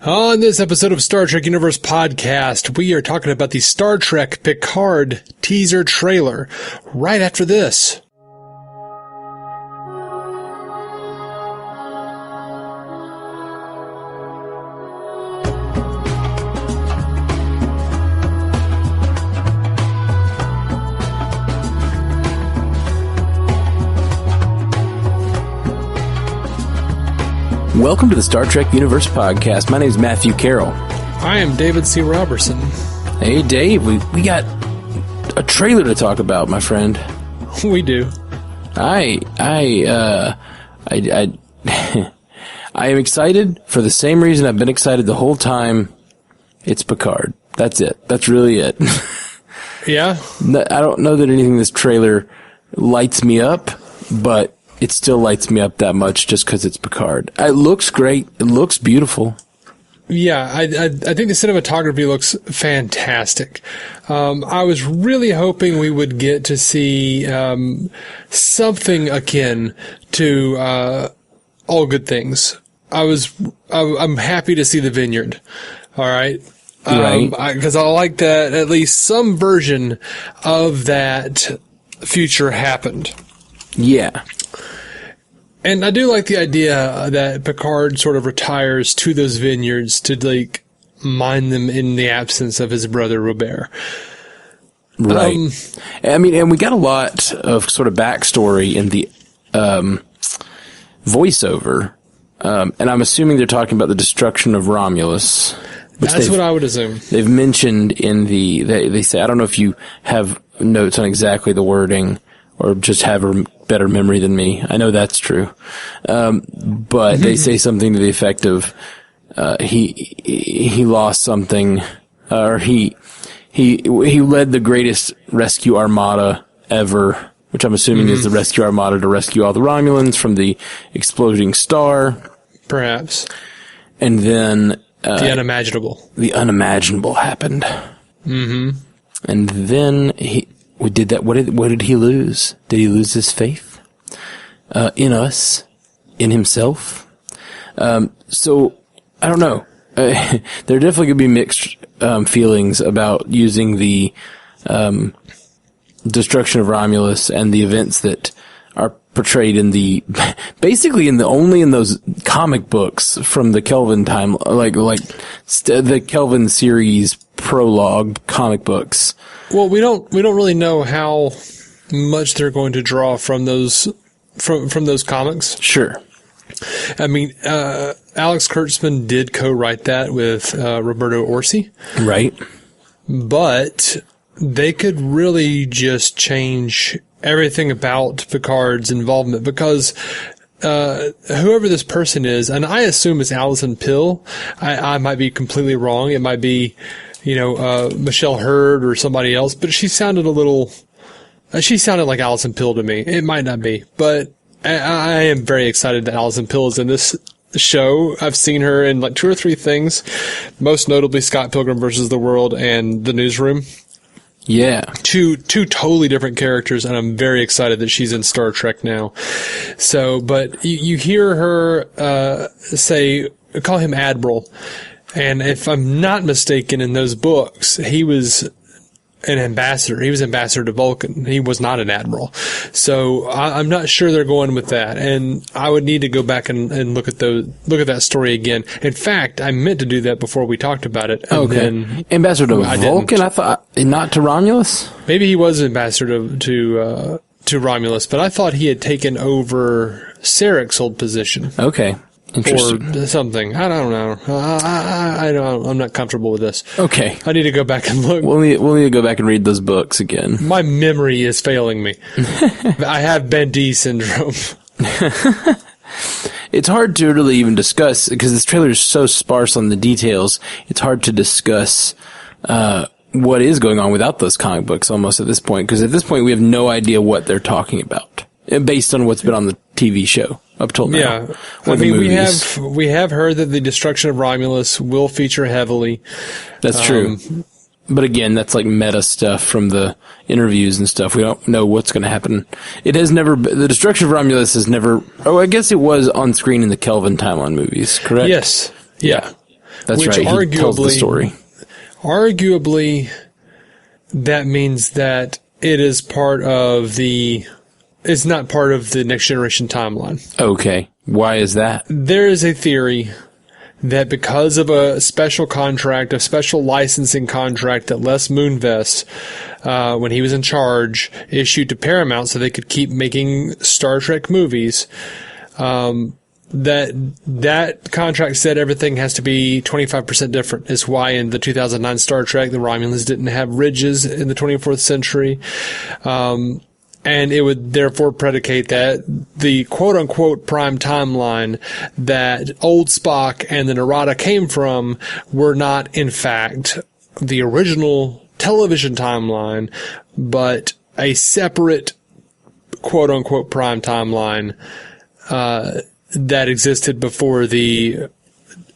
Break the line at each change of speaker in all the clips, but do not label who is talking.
On this episode of Star Trek Universe Podcast, we are talking about the Star Trek Picard teaser trailer right after this.
Welcome to the Star Trek Universe Podcast. My name is Matthew Carroll.
I am David C. Robertson.
Hey, Dave, we got a trailer to talk about, my friend.
We do.
I am excited for the same reason I've been excited the whole time. It's Picard. That's it. That's really it.
Yeah?
I don't know that anything in this trailer lights me up, but it still lights me up that much just because it's Picard. It looks great. It looks beautiful.
Yeah, I think the cinematography looks fantastic. I was really hoping we would get to see something akin to All Good Things. I'm happy to see the vineyard. All right.
Right.
Because I like that at least some version of that future happened.
Yeah.
And I do like the idea that Picard sort of retires to those vineyards to, like, mine them in the absence of his brother Robert.
Right. And we got a lot of sort of backstory in the voiceover. And I'm assuming they're talking about the destruction of Romulus.
That's what I would assume.
They've mentioned in they say, I don't know if you have notes on exactly the wording or just have a better memory than me. I know that's true. But they say something to the effect of, he lost something, or he led the greatest rescue armada ever, which I'm assuming is the rescue armada to rescue all the Romulans from the exploding star.
Perhaps.
And then,
the unimaginable.
The unimaginable happened. Mm-hmm. And then we did that. What did he lose? Did he lose his faith? In us? In himself? So, I don't know. There are definitely going to be mixed, feelings about using the, destruction of Romulus and the events that are portrayed in basically only in those comic books from the Kelvin time, the Kelvin series prologue comic books.
Well, we don't really know how much they're going to draw from those comics.
Sure.
I mean, Alex Kurtzman did co-write that with Roberto Orci.
Right.
But they could really just change everything about Picard's involvement because whoever this person is, and I assume it's Alison Pill. I might be completely wrong. It might be, Michelle Hurd or somebody else, but she sounded like Alison Pill to me. It might not be, but I am very excited that Alison Pill is in this show. I've seen her in like 2 or 3 things, most notably Scott Pilgrim versus the World and The Newsroom.
Yeah.
Two totally different characters, and I'm very excited that she's in Star Trek now. So, but you hear her call him Admiral. And if I'm not mistaken, in those books, he was an ambassador. He was ambassador to Vulcan. He was not an admiral. So I'm not sure they're going with that. And I would need to go back and look at that story again. In fact, I meant to do that before we talked about it.
Okay. Ambassador to Vulcan? I thought not to Romulus?
Maybe he was ambassador to Romulus, but I thought he had taken over Sarek's old position.
Okay. Interesting.
Or something. I don't know. I'm not comfortable with this.
Okay.
I need to go back and look.
We'll need to go back and read those books again.
My memory is failing me. I have Ben D syndrome.
It's hard to really even discuss because this trailer is so sparse on the details. It's hard to discuss what is going on without those comic books almost at this point, because at this point we have no idea what they're talking about based on what's been on the TV show up till now.
Yeah. I mean, we have heard that the destruction of Romulus will feature heavily.
That's true. But again, that's like meta stuff from the interviews and stuff. We don't know what's going to happen. It has never, the destruction of Romulus has never, I guess it was on screen in the Kelvin timeline movies, correct?
Yes. Yeah.
That's
which
right. He tells the story.
Arguably, that means that it is part of the... It's not part of the Next Generation timeline.
Okay. Why is that?
There is a theory that because of a special contract, a special licensing contract that Les Moonves, when he was in charge, issued to Paramount so they could keep making Star Trek movies, that contract said everything has to be 25% different. Is why in the 2009 Star Trek, the Romulans didn't have ridges in the 24th century. And it would therefore predicate that the quote-unquote prime timeline that old Spock and the Narada came from were not, in fact, the original television timeline, but a separate quote-unquote prime timeline that existed before the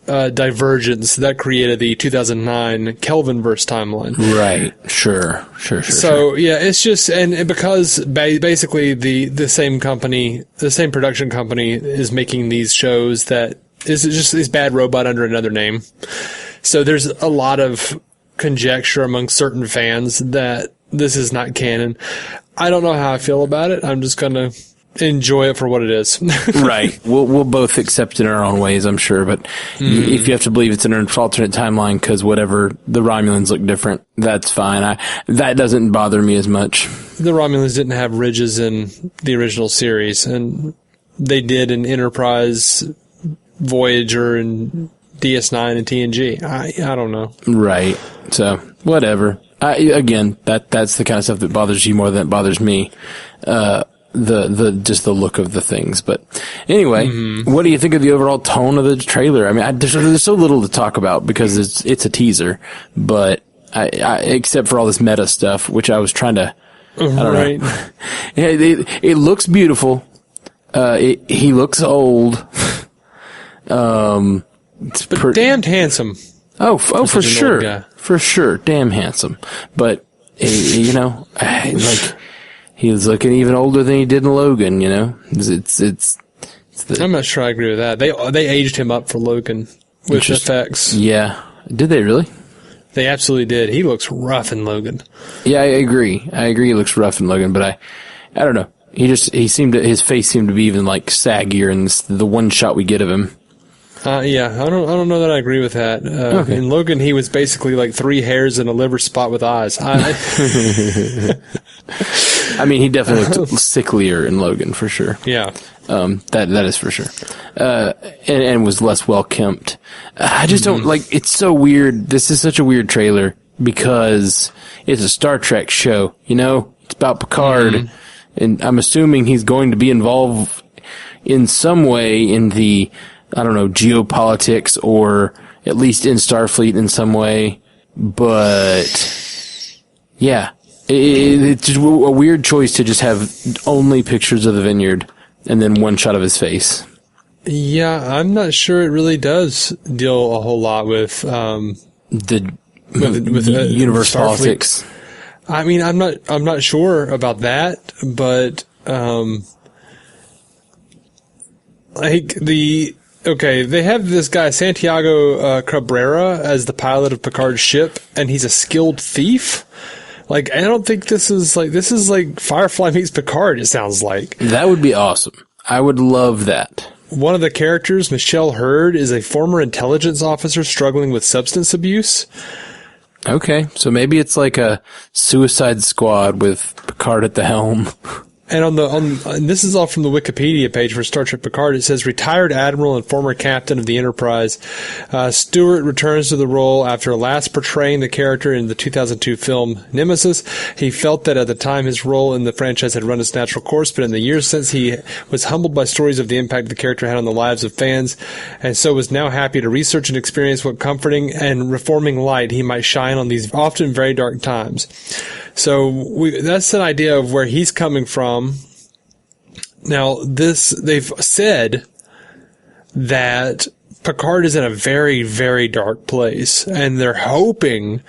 divergence that created the 2009 Kelvinverse timeline.
Right. Sure.
So, yeah, it's just, and because basically the same company, the same production company is making these shows that is Bad Robot under another name. So there's a lot of conjecture among certain fans that this is not canon. I don't know how I feel about it. I'm just going to enjoy it for what it is.
Right. We'll both accept it in our own ways, I'm sure. But if you have to believe it's an alternate timeline because whatever, the Romulans look different, that's fine. That doesn't bother me as much.
The Romulans didn't have ridges in the original series, and they did in Enterprise, Voyager, and DS9 and TNG. I don't know. Right.
So, whatever. Again, that's the kind of stuff that bothers you more than it bothers me. Just the look of the things. But anyway, what do you think of the overall tone of the trailer? I mean, there's so little to talk about because it's a teaser, but I except for all this meta stuff, which I was trying to, I don't know. It looks beautiful. He looks old.
But damned handsome.
Oh, for sure. For sure. Damn handsome. But, he was looking even older than he did in Logan,
I'm not sure I agree with that. They aged him up for Logan with effects.
Yeah. Did they really?
They absolutely did. He looks rough in Logan.
Yeah, I agree. He looks rough in Logan, but I don't know. His face seemed to be even like saggier in the one shot we get of him.
Yeah, I don't know that I agree with that. Okay. In Logan, he was basically like 3 hairs and a liver spot with eyes.
I mean, he definitely looked sicklier in Logan for sure.
Yeah,
that is for sure. And was less well kempt. I just don't like. It's so weird. This is such a weird trailer because it's a Star Trek show. It's about Picard, and I'm assuming he's going to be involved in some way in the, I don't know, geopolitics or at least in Starfleet in some way. But yeah, it's just a weird choice to just have only pictures of the vineyard and then one shot of his face.
Yeah, I'm not sure it really does deal a whole lot with
the universe politics.
I mean, I'm not sure about that, but they have this guy Santiago Cabrera as the pilot of Picard's ship, and he's a skilled thief. Like, I don't think this is like Firefly meets Picard. It sounds like
that would be awesome. I would love that.
One of the characters, Michelle Hurd, is a former intelligence officer struggling with substance abuse.
Okay, so maybe it's like a Suicide Squad with Picard at the helm.
And and this is all from the Wikipedia page for Star Trek Picard. It says retired admiral and former captain of the Enterprise. Stewart returns to the role after last portraying the character in the 2002 film Nemesis. He felt that at the time his role in the franchise had run its natural course, but in the years since he was humbled by stories of the impact the character had on the lives of fans, and so was now happy to research and experience what comforting and reforming light he might shine on these often very dark times. So that's an idea of where he's coming from. Now, they've said that Picard is in a very, very dark place, and they're hoping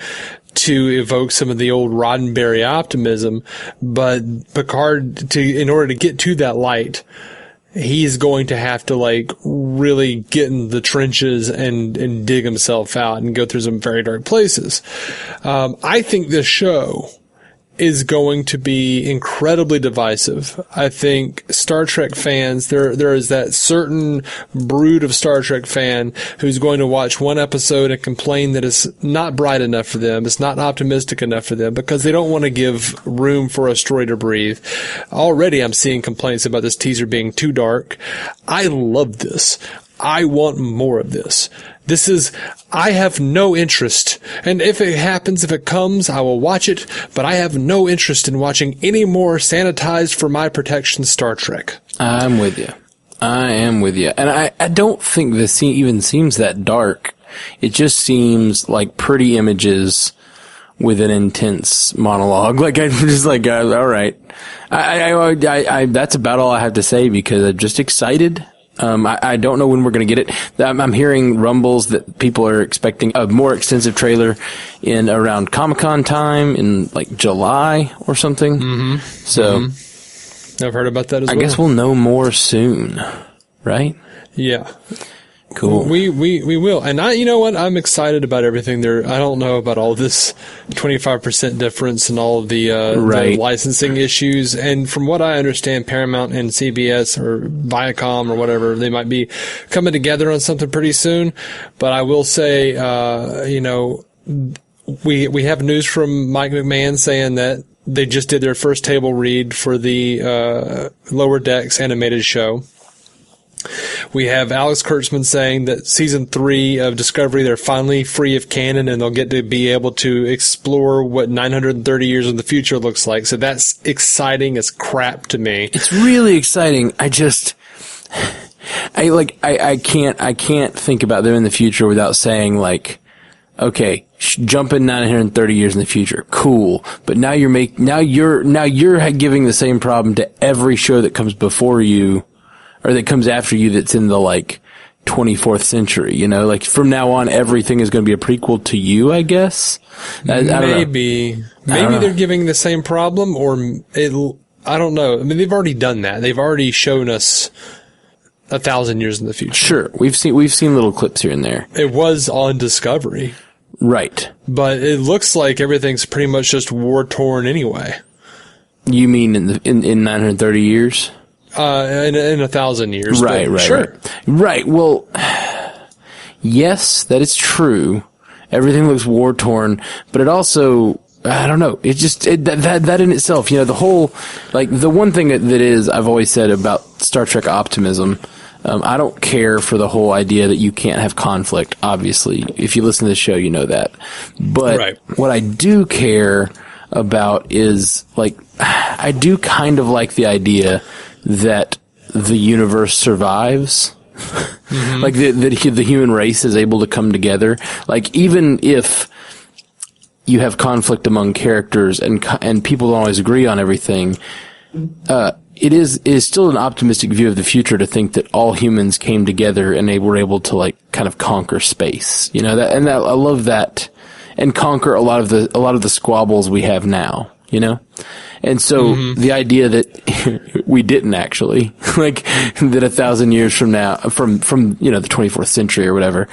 to evoke some of the old Roddenberry optimism, but Picard, in order to get to that light, he's going to have to like really get in the trenches and dig himself out and go through some very dark places. I think this show is going to be incredibly divisive. I think Star Trek fans, there is that certain brood of Star Trek fan who's going to watch one episode and complain that it's not bright enough for them, it's not optimistic enough for them, because they don't want to give room for a story to breathe. Already I'm seeing complaints about this teaser being too dark. I love this. I want more of this. I have no interest. And if it happens, if it comes, I will watch it, but I have no interest in watching any more sanitized for my protection Star Trek.
I'm with you. I am with you. And I don't think this even seems that dark. It just seems like pretty images with an intense monologue. Like, I'm just like, all right. That's about all I have to say, because I'm just excited. I don't know when we're going to get it. I'm hearing rumbles that people are expecting a more extensive trailer in around Comic-Con time in like July or something.
Mm-hmm.
So
I've heard about that as well.
I guess we'll know more soon, right?
Yeah.
Cool.
We will. And you know what? I'm excited about everything there. I don't know about all this 25% difference and all of the licensing issues. And from what I understand, Paramount and CBS or Viacom or whatever, they might be coming together on something pretty soon. But I will say, we have news from Mike McMahon saying that they just did their first table read for the Lower Decks animated show. We have Alex Kurtzman saying that season 3 of Discovery, they're finally free of canon and they'll get to be able to explore what 930 years in the future looks like. So that's exciting as crap to me.
It's really exciting. I can't think about them in the future without saying like, okay, jump in 930 years in the future. Cool. But now you're giving the same problem to every show that comes before you, or that comes after you, that's in the like 24th century, like from now on, everything is going to be a prequel to you, I guess.
Maybe they're giving the same problem, or I don't know. I mean, they've already done that. They've already shown us 1,000 years in the future.
Sure. We've seen little clips here and there.
It was on Discovery.
Right.
But it looks like everything's pretty much just war torn anyway.
You mean in 930 years?
In 1,000 years.
Right. Sure. Right. Well, yes, that is true. Everything looks war torn, but it also, I don't know. It just, that in itself, the whole, like, the one thing that is, I've always said about Star Trek optimism, I don't care for the whole idea that you can't have conflict, obviously. If you listen to the show, you know that. But what I do care about is, like, I do kind of like the idea that the universe survives. Mm-hmm. Like the human race is able to come together. Like, even if you have conflict among characters and people don't always agree on everything, it is still an optimistic view of the future to think that all humans came together and they were able to like kind of conquer space. I love that, and conquer a lot of the squabbles we have now. And so the idea that we didn't actually, like, that 1,000 years from now, from the 24th century or whatever,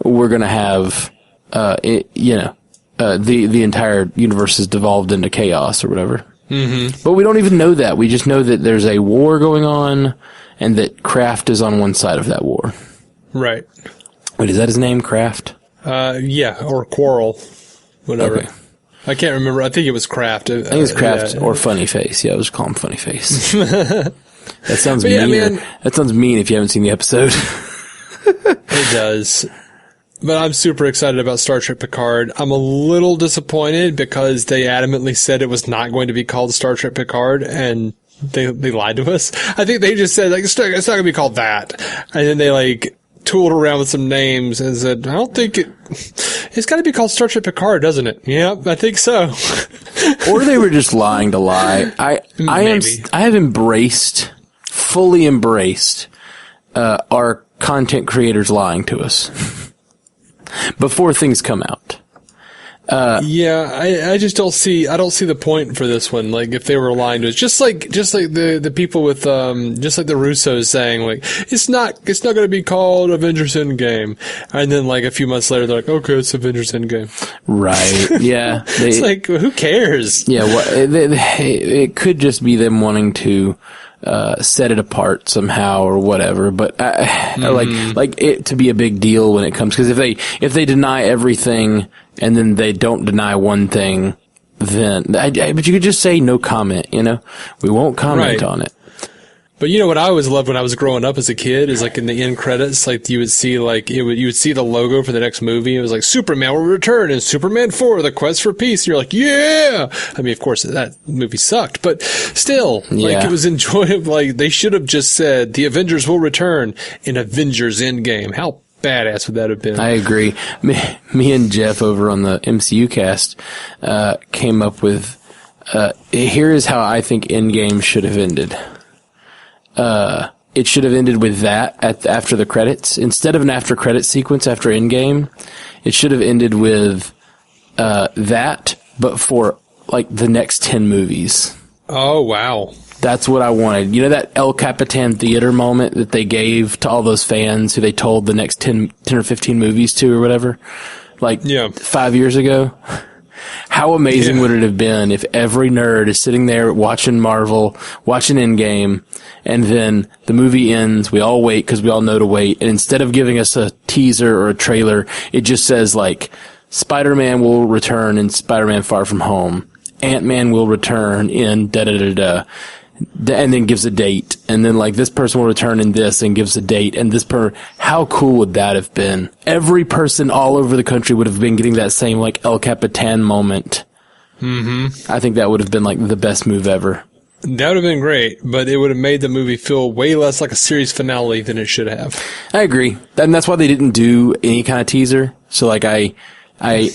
we're going to have, the entire universe has devolved into chaos or whatever. Mm-hmm. But we don't even know that. We just know that there's a war going on and that Kraft is on one side of that war.
Right.
Wait, is that his name, Kraft?
Yeah, or Quarrel, whatever.
Okay.
I can't remember. I think it was Kraft.
I think it was Kraft or Funny Face. Yeah, I was calling him Funny Face. That sounds mean. Yeah, that sounds mean if you haven't seen the episode.
It does. But I'm super excited about Star Trek Picard. I'm a little disappointed because they adamantly said it was not going to be called Star Trek Picard, and they lied to us. I think they just said, like, it's not going to be called that. And then they, like, tooled around with some names and said, I don't think it's got to be called Star Trek Picard, doesn't it? Yeah, I think so.
Or they were just lying to lie. I have fully embraced, our content creators lying to us before things come out.
I just don't see the point for this one. Like, if they were lying to us, just like the people with, just like the Russos saying, like, it's not going to be called Avengers Endgame. And then, like, a few months later, they're like, okay, it's Avengers Endgame.
Right. Yeah.
It's like, who cares?
Yeah. It could just be them wanting to, set it apart somehow or whatever, but like it to be a big deal when it comes, because if they deny everything and then they don't deny one thing, then but you could just say no comment, we won't comment on it.
But what I always loved when I was growing up as a kid is, like, in the end credits, like, you would see you would see the logo for the next movie. It was like, Superman will return in Superman 4, The Quest for Peace. And you're like, yeah! I mean, of course, that movie sucked, but still, like, it was enjoyable. Like, they should have just said, the Avengers will return in Avengers Endgame. How badass would that have been?
I agree. Me and Jeff over on the MCU cast, came up with, here is how I think Endgame should have ended. It should have ended with that after the credits. Instead of an after credit sequence after Endgame, it should have ended with, that, but for, like, the next 10 movies.
Oh, wow.
That's what I wanted. That El Capitan theater moment that they gave to all those fans who they told the next 10 or 15 movies to or whatever? Like, 5 years ago? How amazing would it have been if every nerd is sitting there watching Marvel, watching Endgame, and then the movie ends, we all wait because we all know to wait, and instead of giving us a teaser or a trailer, it just says, like, Spider-Man will return in Spider-Man Far From Home, Ant-Man will return in da-da-da-da, and then gives a date, and then, like, this person will return in this and gives a date, and how cool would that have been? Every person all over the country would have been getting that same, like, El Capitan moment. Mm-hmm. I think that would have been, like, the best move ever.
That would have been great, but it would have made the movie feel way less like a series finale than it should have.
I agree. And that's why they didn't do any kind of teaser. So, like, I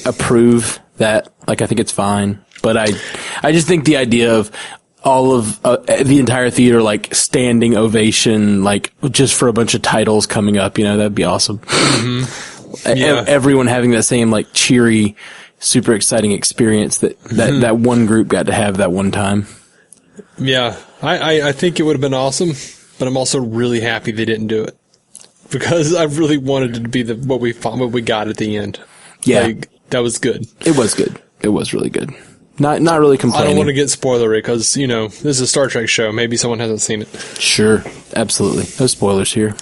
approve that. Like, I think it's fine. But I just think the idea of all of the entire theater, like, standing ovation, like, just for a bunch of titles coming up, that'd be awesome. Mm-hmm. Yeah. Everyone having that same, like, cheery, super exciting experience that one group got to have that one time.
Yeah, I think it would have been awesome, but I'm also really happy they didn't do it, because I really wanted it to be what we got at the end.
Yeah,
like, that was good.
It was good. It was really good. Not really complaining.
I don't want to get spoilery because, this is a Star Trek show. Maybe someone hasn't seen it.
Sure. Absolutely. No spoilers here.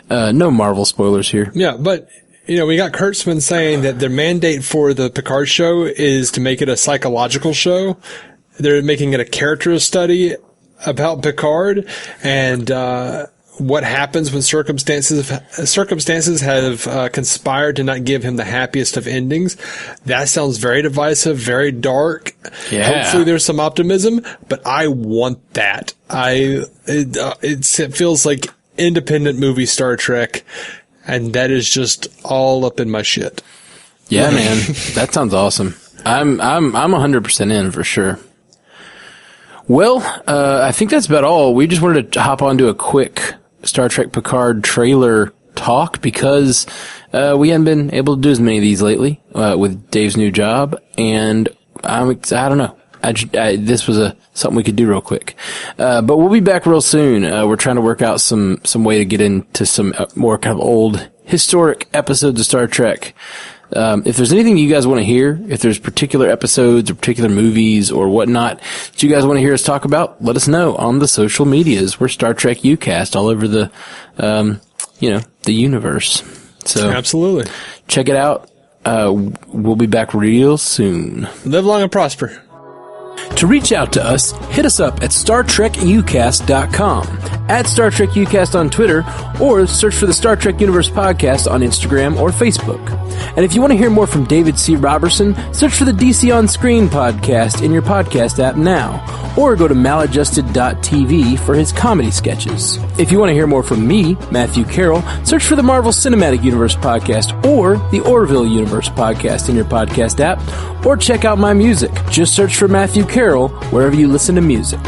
No Marvel spoilers here.
Yeah, but, we got Kurtzman saying that their mandate for the Picard show is to make it a psychological show. They're making it a character study about Picard and, what happens when circumstances have conspired to not give him the happiest of endings. That sounds very divisive, very dark.
Yeah.
Hopefully there's some optimism, but I want that. It feels like independent movie Star Trek, and that is just all up in my shit.
Yeah, man. That sounds awesome. I'm 100% in for sure. Well, I think that's about all. We just wanted to hop onto a quick Star Trek Picard trailer talk because we haven't been able to do as many of these lately with Dave's new job, and I don't know. This was something we could do real quick, but we'll be back real soon. We're trying to work out some way to get into some more kind of old historic episodes of Star Trek. If there's anything you guys want to hear, if there's particular episodes or particular movies or whatnot that you guys want to hear us talk about, let us know on the social medias. We're Star Trek UCast all over the, the universe. So
absolutely. Check
it out. We'll be back real soon.
Live long and prosper.
To reach out to us, hit us up at StarTrekUcast.com, at Star Trek UCast on Twitter, or search for the Star Trek Universe Podcast on Instagram or Facebook. And if you want to hear more from David C. Robertson, search for the DC On Screen podcast in your podcast app now, or go to maladjusted.tv for his comedy sketches. If you want to hear more from me, Matthew Carroll, search for the Marvel Cinematic Universe Podcast or the Orville Universe Podcast in your podcast app, or check out my music. Just search for Matthew Carroll wherever you listen to music.